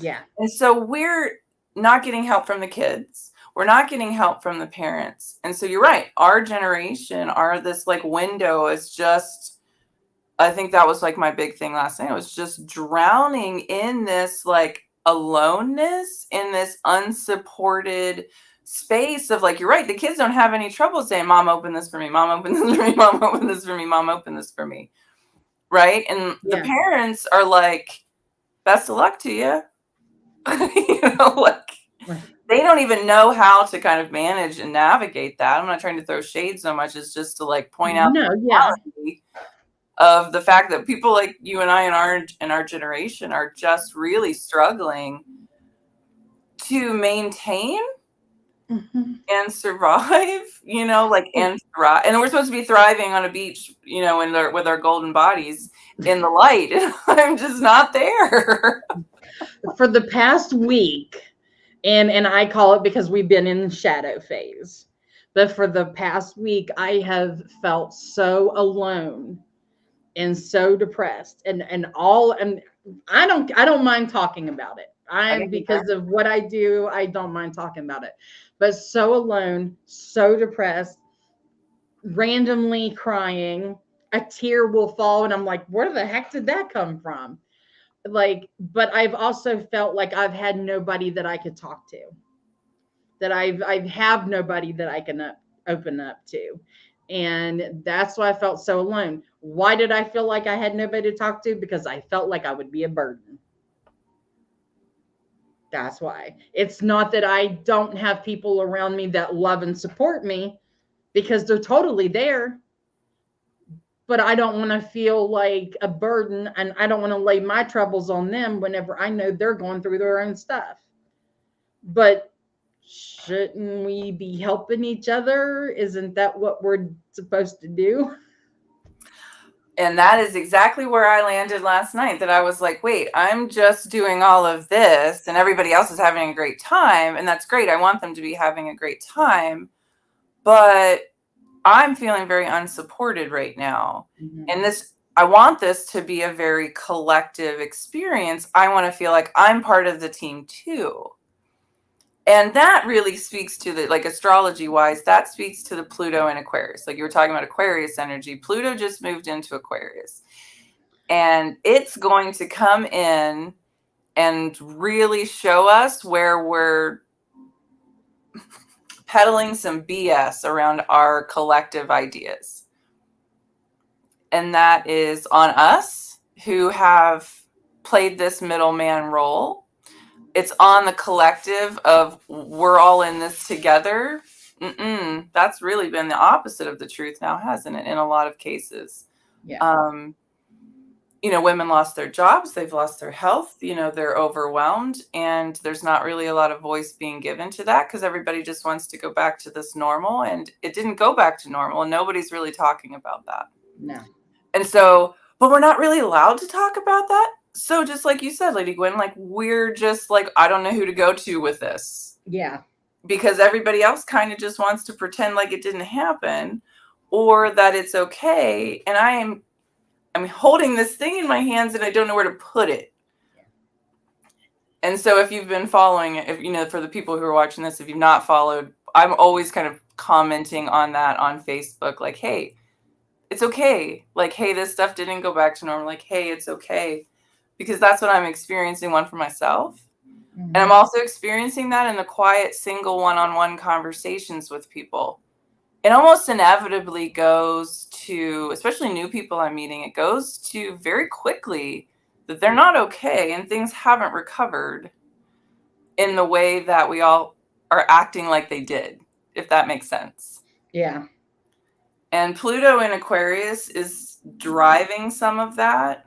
Yeah. And so we're not getting help from the kids. We're not getting help from the parents. And so you're right. Our generation, this like window is just, I think that was like my big thing last night. It was just drowning in this like aloneness, in this unsupported space of like, you're right. The kids don't have any trouble saying, Mom, open this for me. Mom, open this for me. Mom, open this for me. Mom, open this for me. Right. And the parents are like, best of luck to you. Like they don't even know how to kind of manage and navigate that. I'm not trying to throw shade so much as just to like point out the reality of the fact that people like you and I in our generation are just really struggling to maintain and survive, and thrive. And we're supposed to be thriving on a beach, with our golden bodies in the light. And I'm just not there. For the past week, and I call it because we've been in shadow phase, but for the past week, I have felt so alone and so depressed, and I don't mind talking about it. Because of what I do, I don't mind talking about it. But so alone, so depressed, randomly crying, a tear will fall, and I'm like, where the heck did that come from? But I've also felt like I've had nobody that I could talk to, that I have nobody that I can open up to. And that's why I felt so alone. Why did I feel like I had nobody to talk to? Because I felt like I would be a burden. That's why. It's not that I don't have people around me that love and support me, because they're totally there. But I don't want to feel like a burden, and I don't want to lay my troubles on them whenever I know they're going through their own stuff. But shouldn't we be helping each other? Isn't that what we're supposed to do? And that is exactly where I landed last night, that I was like, wait, I'm just doing all of this and everybody else is having a great time. And that's great. I want them to be having a great time. But I'm feeling very unsupported right now. And I want this to be a very collective experience. I want to feel like I'm part of the team too. And that really speaks to the, like, astrology wise, that speaks to the Pluto in Aquarius. Like you were talking about Aquarius energy. Pluto just moved into Aquarius. And it's going to come in and really show us where we're peddling some BS around our collective ideas. And that is on us who have played this middleman role. It's on the collective of we're all in this together. That's really been the opposite of the truth now, hasn't it? In a lot of cases. Yeah. Women lost their jobs, they've lost their health, they're overwhelmed, and there's not really a lot of voice being given to that because everybody just wants to go back to this normal, and it didn't go back to normal, and nobody's really talking about that. No. And so, but we're not really allowed to talk about that. So just like you said, Lady Gwen, like we're just like, I don't know who to go to with this. Yeah. Because everybody else kind of just wants to pretend like it didn't happen or that it's okay. And I'm holding this thing in my hands and I don't know where to put it. Yeah. And so if you've been following it, for the people who are watching this, if you've not followed, I'm always kind of commenting on that on Facebook, like, hey, it's okay. Like, hey, this stuff didn't go back to normal. Like, hey, it's okay. Because that's what I'm experiencing, one for myself. And I'm also experiencing that in the quiet, single, one-on-one conversations with people. It almost inevitably goes to, especially new people I'm meeting, it goes to very quickly that they're not okay and things haven't recovered in the way that we all are acting like they did, if that makes sense. Yeah. And Pluto in Aquarius is driving some of that.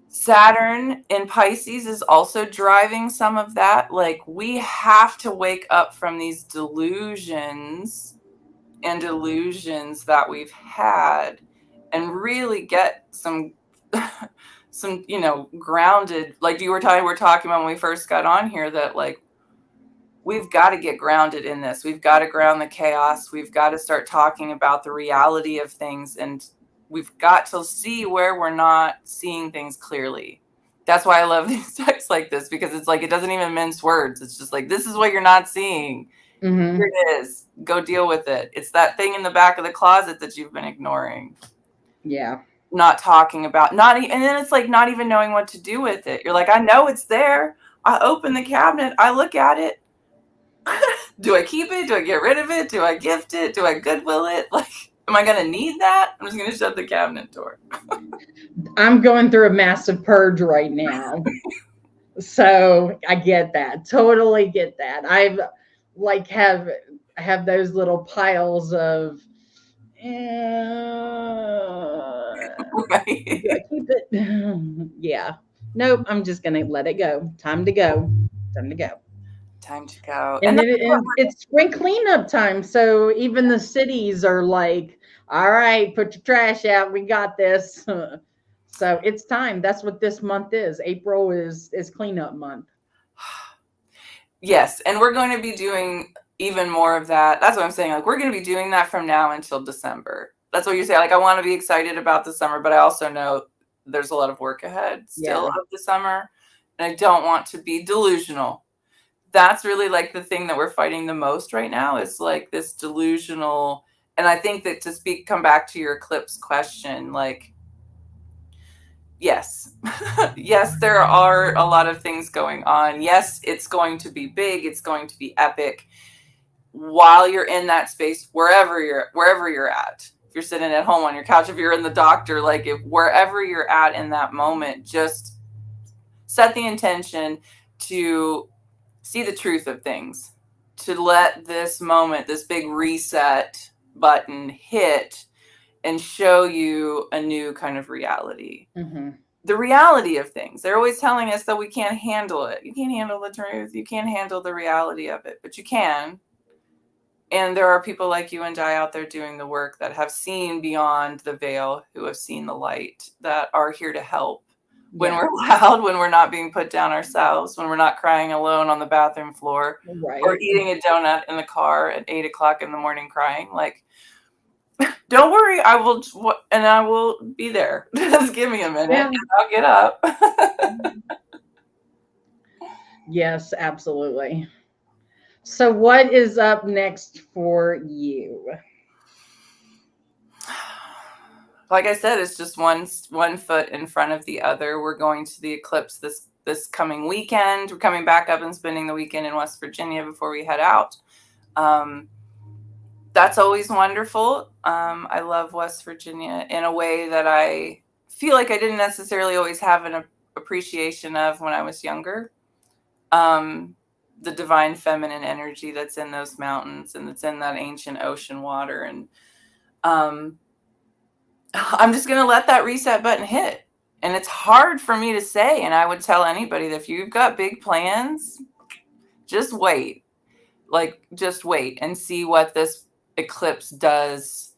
Saturn in Pisces is also driving some of that. Like, we have to wake up from these delusions and illusions that we've had and really get some grounded, like we're talking about when we first got on here, that like we've got to get grounded in this. We've got to ground the chaos. We've got to start talking about the reality of things, and we've got to see where we're not seeing things clearly. That's why I love these texts like this, because it's like, it doesn't even mince words. It's just like, this is what you're not seeing. Here it is. Go deal with it. It's that thing in the back of the closet that you've been ignoring. Yeah. Not talking about, and then it's like not even knowing what to do with it. You're like, I know it's there. I open the cabinet. I look at it. Do I keep it? Do I get rid of it? Do I gift it? Do I Goodwill it? Like, am I going to need that? I'm just going to shut the cabinet door. I'm going through a massive purge right now. So I get that. Totally get that. I've like have those little piles of Right. do I keep it? Yeah. Nope, I'm just gonna let it go. Time to go. Time to go. Time to go. And then it's spring cleanup time. So even the cities are like, all right, put your trash out. We got this. So it's time. That's what this month is. April is cleanup month. Yes, and we're going to be doing even more of that. That's what I'm saying. Like, we're going to be doing that from now until December. That's what you're saying. Like, I want to be excited about the summer, but I also know there's a lot of work ahead still of the summer, and I don't want to be delusional. That's really like the thing that we're fighting the most right now, is like this delusional. And I think that come back to your eclipse question, like, yes, yes, there are a lot of things going on. Yes, it's going to be big. It's going to be epic. While you're in that space, wherever you're at, if you're sitting at home on your couch, if you're in the doctor, like, if wherever you're at in that moment, just set the intention to see the truth of things, to let this moment, this big reset button hit and show you a new kind of reality. The reality of things. They're always telling us that we can't handle it. You can't handle the truth. You can't handle the reality of it, but you can. And there are people like you and I out there doing the work that have seen beyond the veil, who have seen the light, that are here to help. When we're loud, when we're not being put down ourselves, when we're not crying alone on the bathroom floor, or eating a donut in the car at 8 o'clock in the morning crying, like, don't worry, I will be there. Just give me a minute and I'll get up. Yes, absolutely. So what is up next for you? Like I said, it's just one foot in front of the other. We're going to the eclipse this coming weekend. We're coming back up and spending the weekend in West Virginia before we head out. That's always wonderful. I love West Virginia in a way that I feel like I didn't necessarily always have an appreciation of when I was younger. The divine feminine energy that's in those mountains and that's in that ancient ocean water. And I'm just going to let that reset button hit. And it's hard for me to say. And I would tell anybody that if you've got big plans, just wait. Like, just wait and see what this eclipse does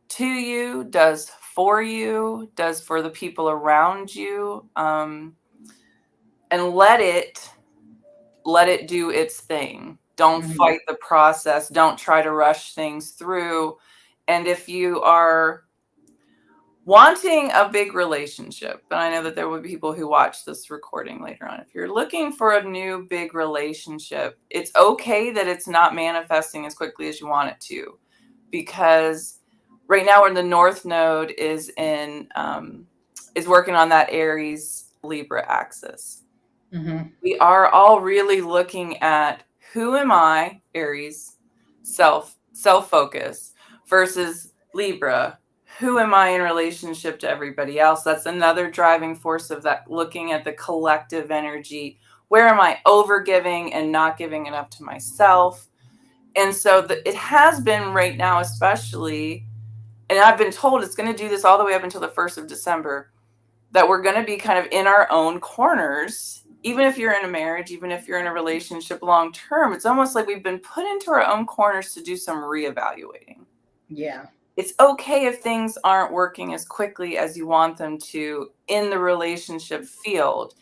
to you, does for you, does for the people around you. And let it do its thing. Don't fight the process. Don't try to rush things through. And if you are wanting a big relationship, and I know that there will be people who watch this recording later on, if you're looking for a new big relationship, it's okay that it's not manifesting as quickly as you want it to, because right now, when the North Node is working on that Aries Libra axis. We are all really looking at who am I, Aries, self-focus, versus Libra, who am I in relationship to everybody else? That's another driving force of that, looking at the collective energy. Where am I overgiving and not giving enough to myself? And so it has been right now, especially, and I've been told it's going to do this all the way up until the 1st of December, that we're going to be kind of in our own corners. Even if you're in a marriage, even if you're in a relationship long term, it's almost like we've been put into our own corners to do some reevaluating. Yeah. It's okay if things aren't working as quickly as you want them to in the relationship field.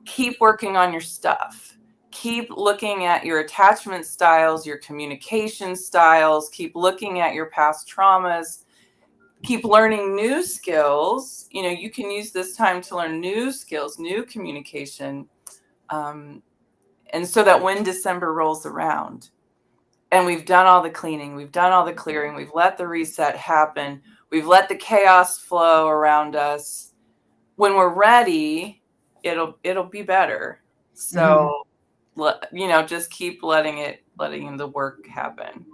Keep working on your stuff. Keep looking at your attachment styles, your communication styles. Keep looking at your past traumas. Keep learning new skills. You know, you can use this time to learn new skills, new communication. And so that when December rolls around and we've done all the cleaning, we've done all the clearing, we've let the reset happen, we've let the chaos flow around us, when we're ready, it'll be better. So, you know, just keep letting the work happen.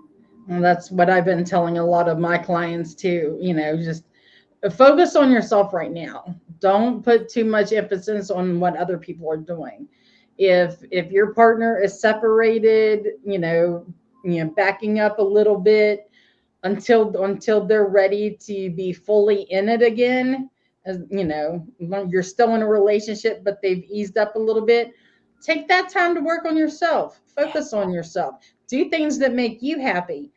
And that's what I've been telling a lot of my clients too. You know, just focus on yourself right now. Don't put too much emphasis on what other people are doing. If your partner is separated, backing up a little bit until they're ready to be fully in it again. As you're still in a relationship, but they've eased up a little bit. Take that time to work on yourself. Focus on yourself. Do things that make you happy.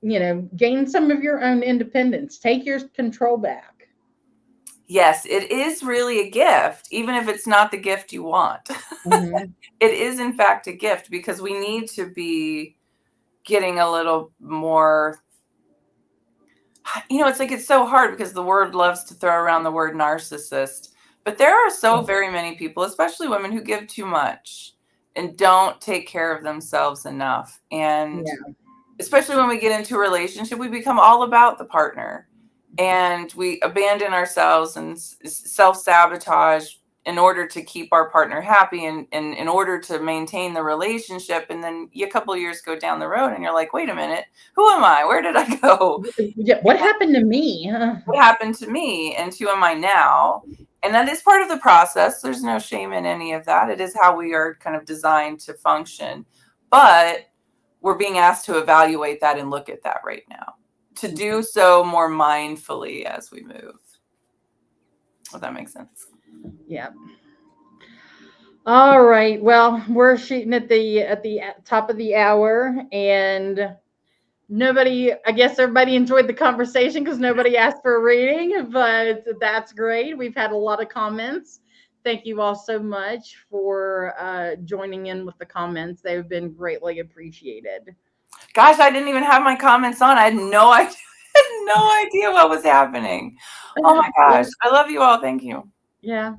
Gain some of your own independence. Take your control back. Yes, it is really a gift, even if it's not the gift you want. Mm-hmm. It is, in fact, a gift, because we need to be getting a little more, it's like, it's so hard because the word loves to throw around the word narcissist, but there are so very many people, especially women, who give too much and don't take care of themselves enough. And especially when we get into a relationship, we become all about the partner and we abandon ourselves and self-sabotage in order to keep our partner happy and in order to maintain the relationship. And then a couple of years go down the road and you're like, wait a minute, who am I? Where did I go? Yeah, what happened to me? What happened to me? And who am I now? And that is part of the process. There's no shame in any of that. It is how we are kind of designed to function. But we're being asked to evaluate that and look at that right now, to do so more mindfully as we move. If that makes sense. Yeah. All right. Well, we're shooting at the top of the hour, and I guess everybody enjoyed the conversation because nobody asked for a reading, but that's great. We've had a lot of comments. Thank you all so much for joining in with the comments. They've been greatly appreciated. Gosh, I didn't even have my comments on. I had no idea what was happening. Oh my gosh. I love you all. Thank you. Yeah.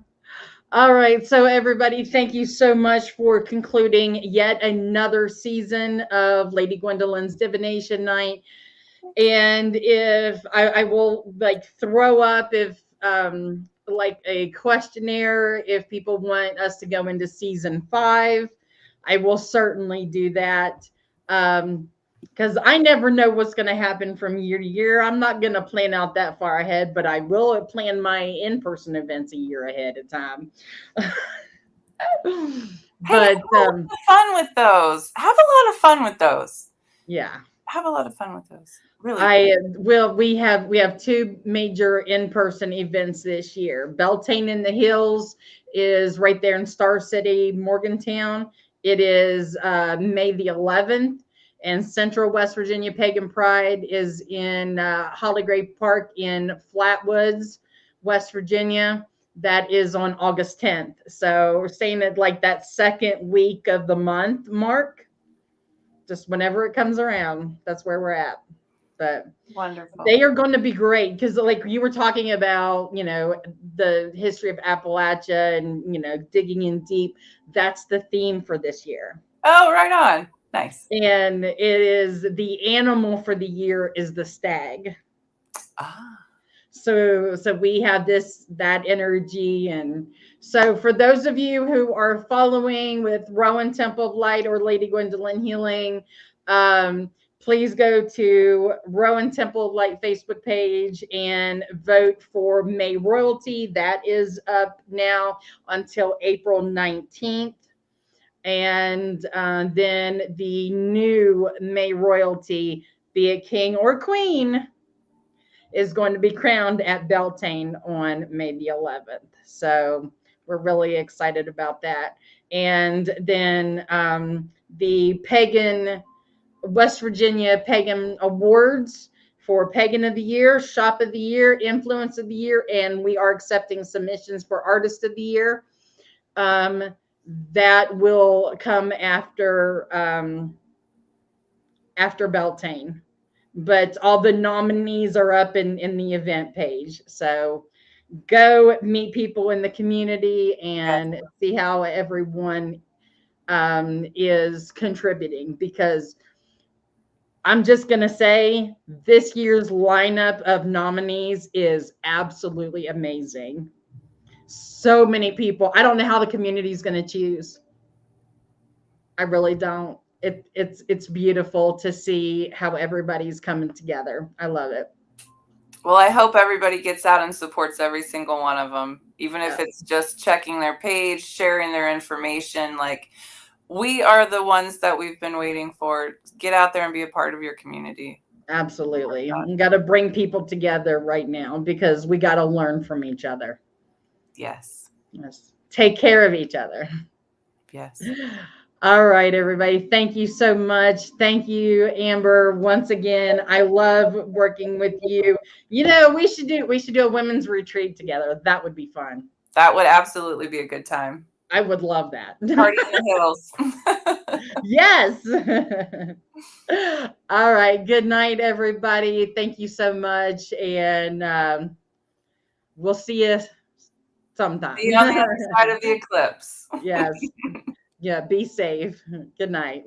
All right. So everybody, thank you so much for concluding yet another season of Lady Gwendolyn's Divination Night. And if I will throw up if a questionnaire, if people want us to go into season 5, I will certainly do that. Because I never know what's going to happen from year to year. I'm not going to plan out that far ahead, but I will plan my in-person events a year ahead of time. But have a lot of fun with those. Have a lot of fun with those. Yeah. Have a lot of fun with those. Really. We have 2 major in-person events this year. Beltane in the Hills is right there in Star City, Morgantown. It is May the 11th. And Central West Virginia Pagan Pride is in Hollygrave Park in Flatwoods, West Virginia. That is on August 10th. So we're saying it like that second week of the month mark. Just whenever it comes around, that's where we're at. But wonderful. They are going to be great because, like you were talking about, the history of Appalachia and digging in deep. That's the theme for this year. Oh, right on. Nice. And it is the animal for the year is the stag. So we have that energy. And so for those of you who are following with Rowan Temple of Light or Lady Gwendolyn Healing, please go to Rowan Temple of Light Facebook page and vote for May Royalty. That is up now until April 19th. And then the new May Royalty, be it king or queen, is going to be crowned at Beltane on May the 11th. So we're really excited about that. And then the Pagan West Virginia Pagan Awards for Pagan of the Year, Shop of the Year, Influence of the Year, and we are accepting submissions for Artist of the Year. That will come after Beltane, but all the nominees are up in the event page. So go meet people in the community and see how everyone is contributing, because I'm just going to say this year's lineup of nominees is absolutely amazing. So many people. I don't know how the community is going to choose. I really don't. It's beautiful to see how everybody's coming together. I love it. Well, I hope everybody gets out and supports every single one of them, even if it's just checking their page, sharing their information. Like, we are the ones that we've been waiting for. Get out there and be a part of your community. Absolutely. We got to bring people together right now because we got to learn from each other. Yes. Yes. Take care of each other. Yes. All right, everybody. Thank you so much. Thank you, Amber. Once again, I love working with you. You know, we should do a women's retreat together. That would be fun. That would absolutely be a good time. I would love that. Party in the hills. Yes. All right. Good night, everybody. Thank you so much. And we'll see you sometime. See you on the other side of the eclipse. Yes. Yeah. Be safe. Good night.